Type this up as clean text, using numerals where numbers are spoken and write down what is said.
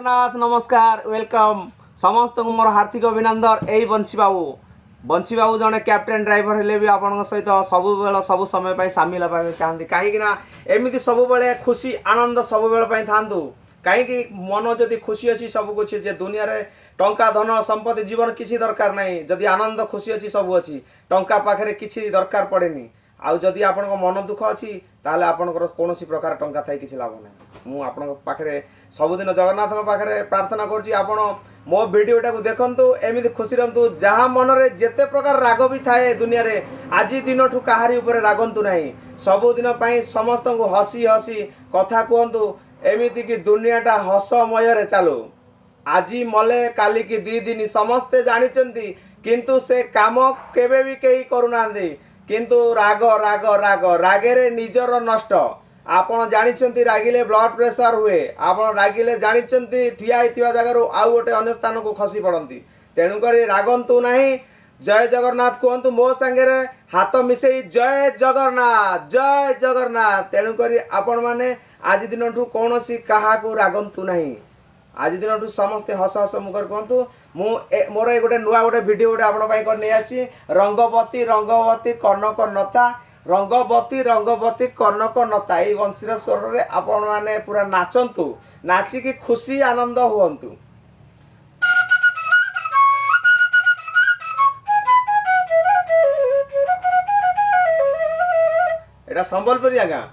जगन्नाथ नमस्कार वेलकम समस्त मोर हार्दिक अभिनंदन। यही बंशी बाबू जड़े कैप्टेन ड्राइवर हेले भी आपण सहित सब बेल सब समय पर सामिल होगा चाहती कहीं एमती सब बेले खुशी आनंद सब बेल था कहीं मन जदि खुशी अच्छी सब कुछ जे दुनिया रे टंका धन संपत्ति जीवन किसी दरकार नहीं। जदि आनंद खुशी अच्छी सब अच्छी टंका पाखे किसी दरकार पड़ेनी। आउ जदि आपण मन दुख अच्छी ताले आपणकर कौन प्रकार टंका थाई किसी लाभ ना। मु आपण पाखे सबुदिन जगन्नाथ पाखे प्रार्थना करुँ मो भिडियोटा को देखंतु एमती खुशी रहतु जहाँ मन में जेते प्रकार राग भी थाए दुनिया रे आज दिन ठू कहारी ऊपर रागंतु नहीं। सबुदिन समस्त को हसी हसी कथा कहतु एमती कि दुनियाटा हसमय रे चालू। आज मले काली की दी दिन समस्ते जानी किंतु से काम केबे भी कहीं करूना किंतु राग राग राग रागे निजर नष्ट। आपण जानी रागिले ब्लड प्रेशर हुए। आपण रागिले जानी ठिया होता जगार आउ गोटे अन्य स्थान को खसी पड़ती। तेणुक रागंतु नहीं। जय जगन्नाथ कहतु मो सांगे हाथ मिसई जय जगन्नाथ जय जगन्नाथ। तेणुक आपण मैंने आज दिन ठू कौन क्या रागंतु नहीं। आज दिन ठू समस्ते हस हस मुखर कहतु मोर ये गोटे नुआ गोटे भिडियो गोटे आपण नहीं आसी रंगवती रंगवती कनक नता रंगवती रंगवती कनक नता। ये वंशीर स्वर में आपण मैंने पूरा नाचंतु नाचिकी खुशी आनंद हुंतु। एटा संबलपुरी आज्ञा